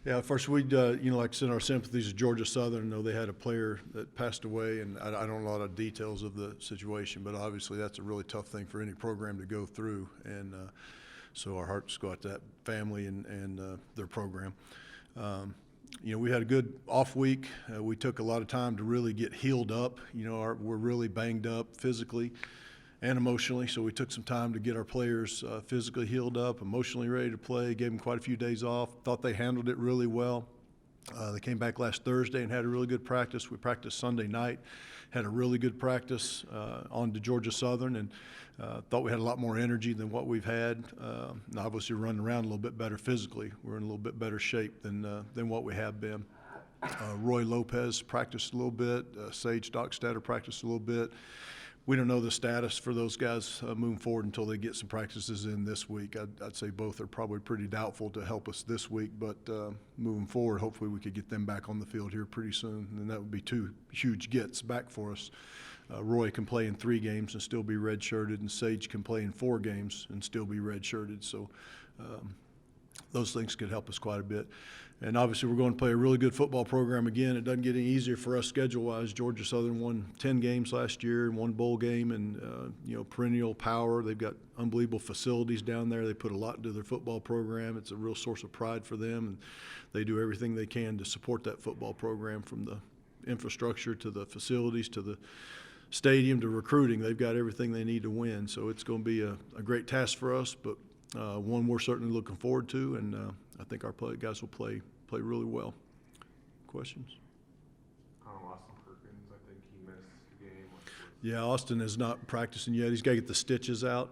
Yeah, first we'd like send our sympathies to Georgia Southern. I know they had a player that passed away, and I don't know a lot of details of the situation, but obviously that's a really tough thing for any program to go through, and so our hearts go out to that family and their program. We had a good off week. We took a lot of time to really get healed up. We're really banged up physically and emotionally, so we took some time to get our players physically healed up, emotionally ready to play, gave them quite a few days off, thought they handled it really well. They came back last Thursday and had a really good practice. We practiced Sunday night, had a really good practice on to Georgia Southern, and thought we had a lot more energy than what we've had. And obviously running around a little bit better physically. We're in a little bit better shape than what we have been. Roy Lopez practiced a little bit. Sage Dockstader practiced a little bit. We don't know the status for those guys moving forward until they get some practices in this week. I'd say both are probably pretty doubtful to help us this week, but moving forward, hopefully we could get them back on the field here pretty soon, and that would be two huge gets back for us. Roy can play in 3 games and still be redshirted, and Sage can play in 4 games and still be redshirted. So those things could help us quite a bit. And obviously we're going to play a really good football program again. It doesn't get any easier for us schedule-wise. Georgia Southern won 10 games last year and 1 bowl game, and perennial power. They've got unbelievable facilities down there. They put a lot into their football program. It's a real source of pride for them, and they do everything they can to support that football program, from the infrastructure to the facilities to the stadium to recruiting. They've got everything they need to win. So it's going to be a great task for us, but one we're certainly looking forward to, and I think our guys will play really well. Questions? Austin Perkins, I think he missed the game. Yeah, Austin is not practicing yet. He's got to get the stitches out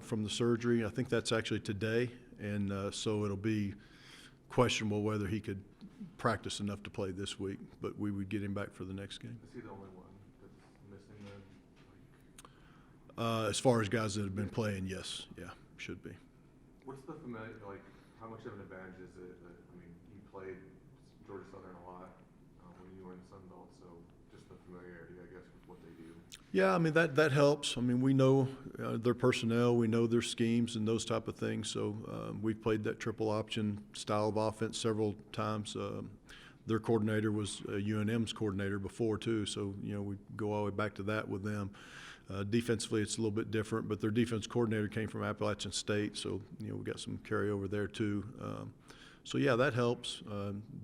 from the surgery. I think that's actually today, and so it'll be questionable whether he could practice enough to play this week, but we would get him back for the next game. Is he the only one that's missing then? As far as guys that have been playing, yes. Yeah, should be. What's the familiar, how much of an advantage is it that, you played Georgia Southern a lot when you were in the Sun Belt, so just the familiarity, I guess, with what they do? Yeah, that helps. We know their personnel, we know their schemes and those type of things, so we've played that triple option style of offense several times. Their coordinator was UNM's coordinator before too, so we go all the way back to that with them. Defensively, it's a little bit different, but their defense coordinator came from Appalachian State, so we got some carryover there too. So yeah, that helps.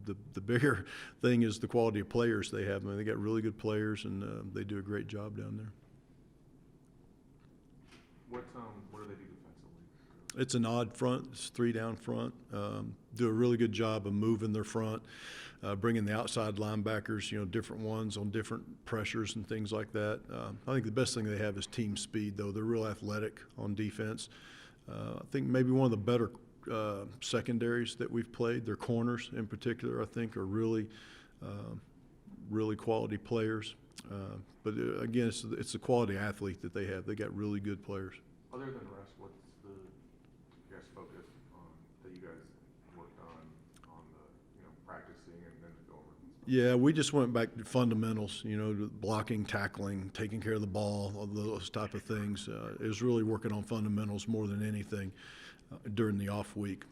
The bigger thing is the quality of players they have. They got really good players, and they do a great job down there. What do they do defensively? It's an odd front. It's 3 down front. Do a really good job of moving their front, bringing the outside linebackers, different ones on different pressures and things like that. I think the best thing they have is team speed, though. They're real athletic on defense. I think maybe one of the better secondaries that we've played, their corners in particular, I think are really quality players. But again, it's the quality athlete that they have. They got really good players. Other than Russ, what's the focus on that you guys worked on the practicing and then to go over? Yeah, we just went back to fundamentals, to blocking, tackling, taking care of the ball, all those type of things. It was really working on fundamentals more than anything during the off week.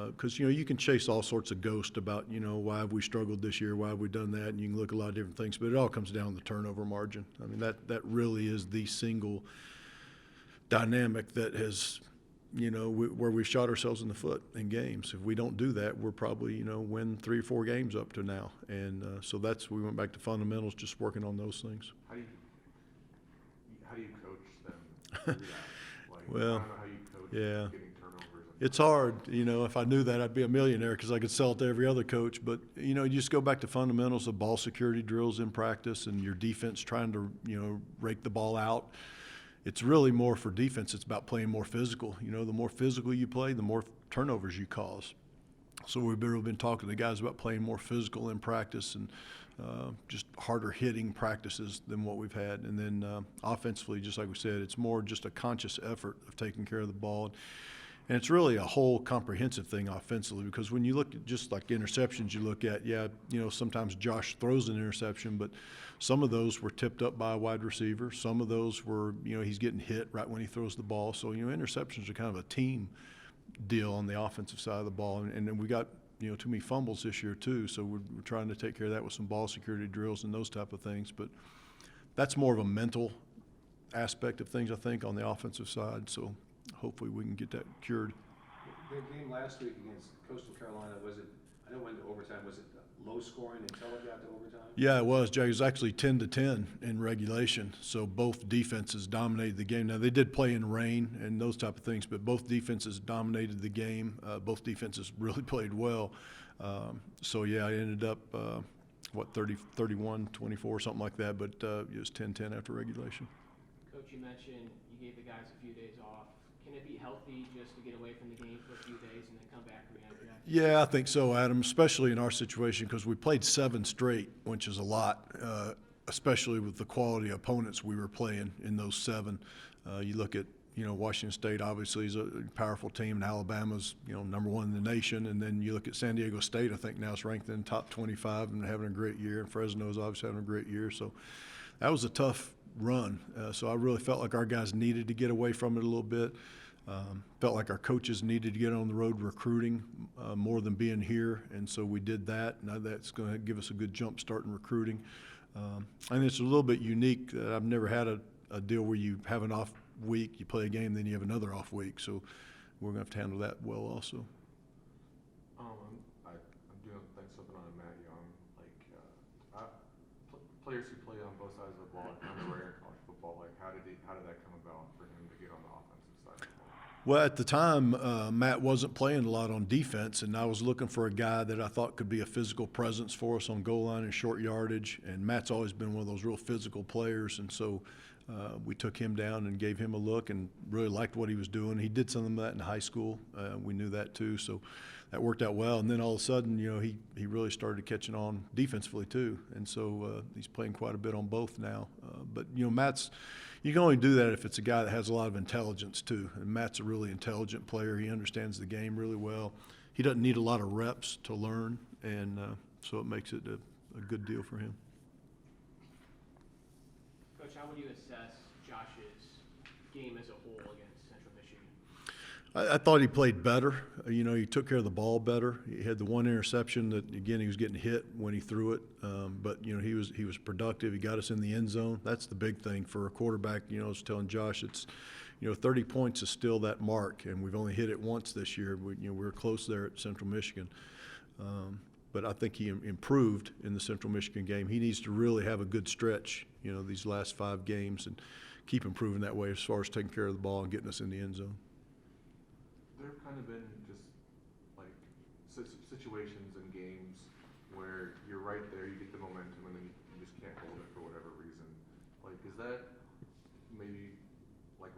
Because, you can chase all sorts of ghosts about, why have we struggled this year, why have we done that, and you can look at a lot of different things, but it all comes down to the turnover margin. That really is the single dynamic that has, where we've shot ourselves in the foot in games. If we don't do that, we're probably, win 3 or 4 games up to now. And so we went back to fundamentals, just working on those things. How do you coach them through that? Well, I don't know how you coach yeah. getting turnovers. It's hard. If I knew that, I'd be a millionaire because I could sell it to every other coach. But, you just go back to fundamentals of ball security drills in practice and your defense trying to, rake the ball out. It's really more for defense. It's about playing more physical. The more physical you play, the more turnovers you cause. So we've really been talking to the guys about playing more physical in practice and just harder hitting practices than what we've had. And then offensively, just like we said, it's more just a conscious effort of taking care of the ball. And it's really a whole comprehensive thing offensively, because when you look at just like interceptions, you look at, sometimes Josh throws an interception, but some of those were tipped up by a wide receiver. Some of those were, he's getting hit right when he throws the ball. So, interceptions are kind of a team deal on the offensive side of the ball. And then we got too many fumbles this year too. So we're trying to take care of that with some ball security drills and those type of things. But that's more of a mental aspect of things, I think, on the offensive side. So hopefully we can get that cured. The game last week against Coastal Carolina, I know it went to overtime, was it low scoring until it got to overtime? Yeah, it was, Jay. It was actually 10-10 in regulation, so both defenses dominated the game. Now, they did play in rain and those type of things, but both defenses dominated the game. Both defenses really played well. So, yeah, it ended up, 31-24, something like that, but it was 10-10 after regulation. Coach, you mentioned you gave the guys a few days off. Can it be healthy just to get away from the game for a few days and then come back re-energized? Yeah, I think so, Adam, especially in our situation because we played 7 straight, which is a lot, especially with the quality opponents we were playing in those 7. You look at, Washington State obviously is a powerful team, and Alabama's, number 1 in the nation. And then you look at San Diego State, I think now it's ranked in top 25 and having a great year. And Fresno's obviously having a great year. So that was a tough run. So I really felt like our guys needed to get away from it a little bit. Felt like our coaches needed to get on the road recruiting more than being here, and so we did that. Now that's going to give us a good jump start in recruiting. And it's a little bit unique. I've never had a deal where you have an off week, you play a game, then you have another off week. So we're going to have to handle that well also. I'm doing something on Matt Young. Players who play on both sides of the ball are kind of rare in college football. How did that come about for him to get on the offensive side of the ball? Well, at the time, Matt wasn't playing a lot on defense, and I was looking for a guy that I thought could be a physical presence for us on goal line and short yardage. And Matt's always been one of those real physical players, and so we took him down and gave him a look and really liked what he was doing. He did some of that in high school. We knew that too, so that worked out well. And then all of a sudden, he really started catching on defensively too, and so he's playing quite a bit on both now. But Matt's. You can only do that if it's a guy that has a lot of intelligence too. And Matt's a really intelligent player. He understands the game really well. He doesn't need a lot of reps to learn, and so it makes it a good deal for him. Coach, how would you assess Josh's game as a whole against Central Michigan? I thought he played better. He took care of the ball better. He had the one interception that, again, he was getting hit when he threw it. But he was productive. He got us in the end zone. That's the big thing for a quarterback. I was telling Josh, it's 30 points is still that mark, and we've only hit it once this year. We were close there at Central Michigan. But I think he improved in the Central Michigan game. He needs to really have a good stretch, these last 5 games, and keep improving that way as far as taking care of the ball and getting us in the end zone. There have kind of been just situations and games where you're right there, you get the momentum, and then you just can't hold it for whatever reason. Is that maybe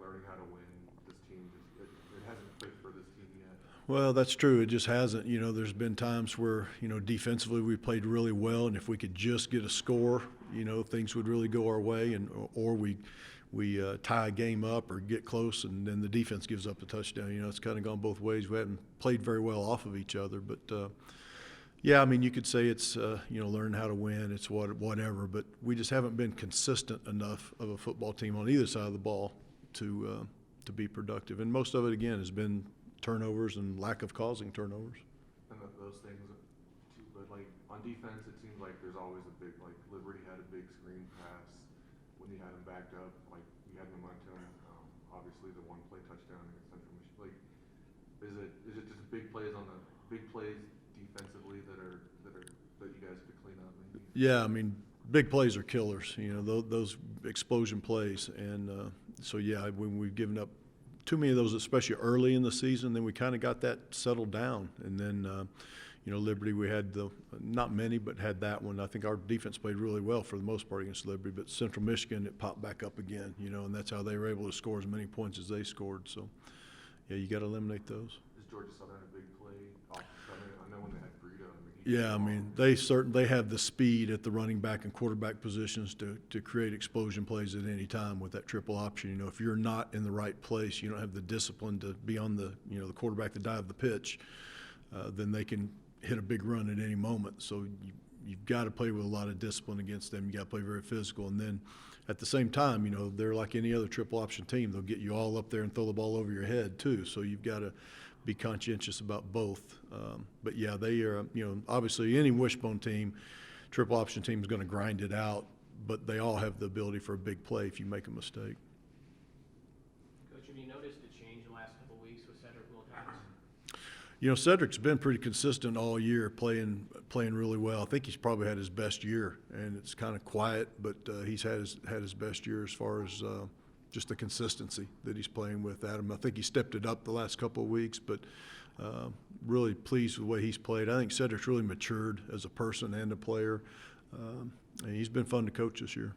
learning how to win? This team it hasn't clicked for this team yet. Well, that's true. It just hasn't. There's been times where, defensively we played really well, and if we could just get a score, things would really go our way, or we tie a game up or get close, and then the defense gives up a touchdown. It's kind of gone both ways. We haven't played very well off of each other, but yeah, you could say it's learn how to win. It's whatever, but we just haven't been consistent enough of a football team on either side of the ball to be productive. And most of it, again, has been turnovers and lack of causing turnovers. And those things, too, but on defense, it seems like there's always a big Liberty had a big screen pass when you had them backed up. You had momentum. Obviously, the one play touchdown against Central Michigan. Is it just big plays defensively that you guys could clean up? Maybe? Yeah, big plays are killers. Those explosion plays, and so yeah, when we've given up too many of those, especially early in the season, then we kind of got that settled down, and then. Liberty, we had not many, but had that one. I think our defense played really well for the most part against Liberty, but Central Michigan, it popped back up again, and that's how they were able to score as many points as they scored. So, yeah, you got to eliminate those. Is Georgia Southern a big play? I know when they had Breida. Yeah, they have the speed at the running back and quarterback positions to create explosion plays at any time with that triple option. If you're not in the right place, you don't have the discipline to be on the quarterback to dive the pitch, then they can hit a big run at any moment. So you've got to play with a lot of discipline against them. You got to play very physical. And then at the same time, you know, they're like any other triple option team. They'll get you all up there and throw the ball over your head too. So you've got to be conscientious about both. But yeah, they are, you know, obviously any wishbone team, triple option team is going to grind it out, but they all have the ability for a big play if you make a mistake. Coach, have you noticed a change in the last couple of weeks with Cedric Wilcox? You know, Cedric's been pretty consistent all year, playing really well. I think he's probably had his best year, and it's kind of quiet, but he's had his best year as far as just the consistency that he's playing with. Adam, I think he stepped it up the last couple of weeks, but really pleased with the way he's played. I think Cedric's really matured as a person and a player, and he's been fun to coach this year.